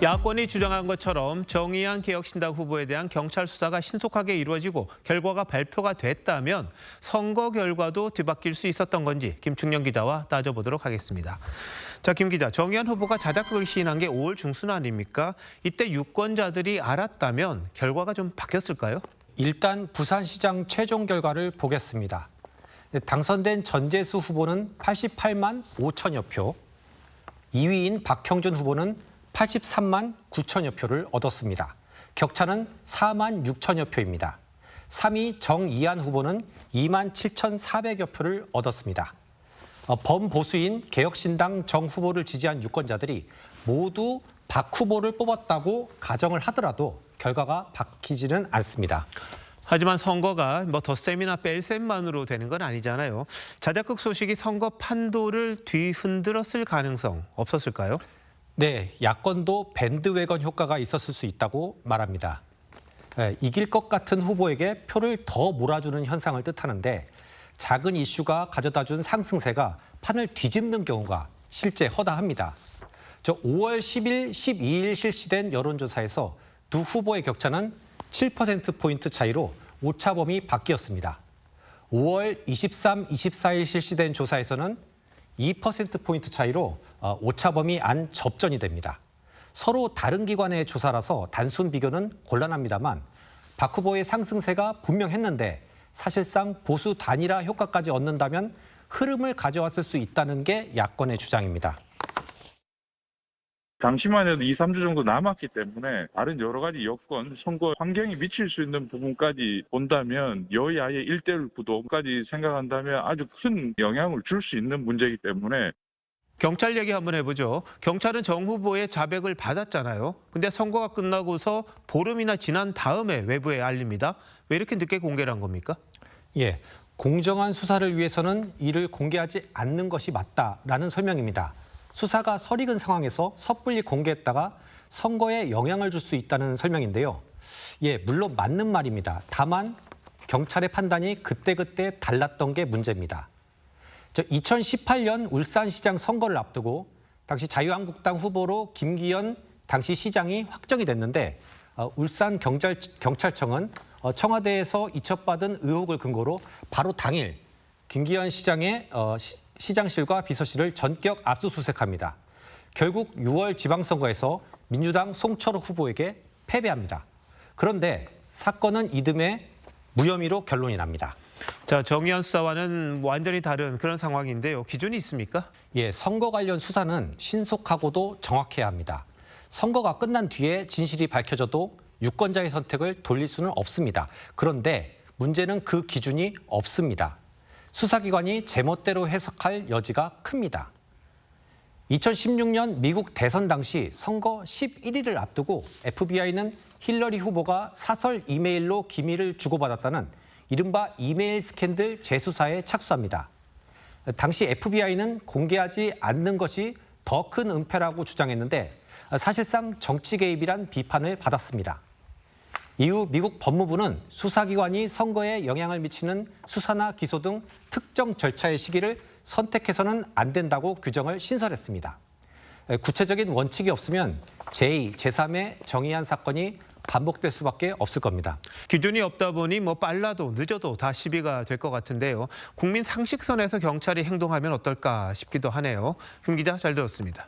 야권이 주장한 것처럼 정의안 개혁신당 후보에 대한 경찰 수사가 신속하게 이루어지고 결과가 발표가 됐다면 선거 결과도 뒤바뀔 수 있었던 건지 김충년 기자와 따져보도록 하겠습니다. 자, 김 기자, 정의안 후보가 자작극을 시인한 게 5월 중순 아닙니까? 이때 유권자들이 알았다면 결과가 좀 바뀌었을까요? 일단 부산시장 최종 결과를 보겠습니다. 당선된 전재수 후보는 88만 5천여 표, 2위인 박형준 후보는 83만 9천여 표를 얻었습니다. 격차는 4만 6천여 표입니다. 3위 정의안 후보는 2만 7,400여 표를 얻었습니다. 범보수인 개혁신당 정 후보를 지지한 유권자들이 모두 박 후보를 뽑았다고 가정을 하더라도 결과가 바뀌지는 않습니다. 하지만 선거가 덧셈이나 뺄셈만으로 되는 건 아니잖아요. 자작극 소식이 선거 판도를 뒤흔들었을 가능성 없었을까요? 네, 야권도 밴드웨건 효과가 있었을 수 있다고 말합니다. 이길 것 같은 후보에게 표를 더 몰아주는 현상을 뜻하는데 작은 이슈가 가져다준 상승세가 판을 뒤집는 경우가 실제 허다합니다. 5월 10일, 12일 실시된 여론조사에서 두 후보의 격차는 7%포인트 차이로 오차범위 밖이었습니다. 5월 23, 24일 실시된 조사에서는 2%포인트 차이로 오차범위 안 접전이 됩니다. 서로 다른 기관의 조사라서 단순 비교는 곤란합니다만 박 후보의 상승세가 분명했는데 사실상 보수 단일화 효과까지 얻는다면 흐름을 가져왔을 수 있다는 게 야권의 주장입니다. 당시만 해도 2, 3주 정도 남았기 때문에 다른 여러 가지 여건, 선거 환경이 미칠 수 있는 부분까지 본다면 여야의 1대1 구도까지 생각한다면 아주 큰 영향을 줄 수 있는 문제이기 때문에. 경찰 얘기 한번 해보죠. 경찰은 정 후보의 자백을 받았잖아요. 근데 선거가 끝나고서 보름이나 지난 다음에 외부에 알립니다. 왜 이렇게 늦게 공개를 한 겁니까? 예, 공정한 수사를 위해서는 이를 공개하지 않는 것이 맞다라는 설명입니다. 수사가 설익은 상황에서 섣불리 공개했다가 선거에 영향을 줄 수 있다는 설명인데요. 예, 물론 맞는 말입니다. 다만 경찰의 판단이 그때그때 달랐던 게 문제입니다. 2018년 울산시장 선거를 앞두고 당시 자유한국당 후보로 김기현 당시 시장이 확정이 됐는데 울산 경찰청은 청와대에서 이첩받은 의혹을 근거로 바로 당일 김기현 시장의 시장실과 비서실을 전격 압수수색합니다. 결국 6월 지방선거에서 민주당 송철호 후보에게 패배합니다. 그런데 사건은 이듬해 무혐의로 결론이 납니다. 자, 정의안 수사와는 완전히 다른 그런 상황인데요. 기준이 있습니까? 예, 선거 관련 수사는 신속하고도 정확해야 합니다. 선거가 끝난 뒤에 진실이 밝혀져도 유권자의 선택을 돌릴 수는 없습니다. 그런데 문제는 그 기준이 없습니다. 수사기관이 제멋대로 해석할 여지가 큽니다. 2016년 미국 대선 당시 선거 11일을 앞두고 FBI는 힐러리 후보가 사설 이메일로 기밀을 주고받았다는 이른바 이메일 스캔들 재수사에 착수합니다. 당시 FBI는 공개하지 않는 것이 더 큰 은폐라고 주장했는데 사실상 정치 개입이란 비판을 받았습니다. 이후 미국 법무부는 수사기관이 선거에 영향을 미치는 수사나 기소 등 특정 절차의 시기를 선택해서는 안 된다고 규정을 신설했습니다. 구체적인 원칙이 없으면 제2, 제3의 정의안 사건이 반복될 수밖에 없을 겁니다. 기준이 없다 보니 빨라도 늦어도 다 시비가 될 것 같은데요. 국민 상식선에서 경찰이 행동하면 어떨까 싶기도 하네요. 김 기자, 잘 들었습니다.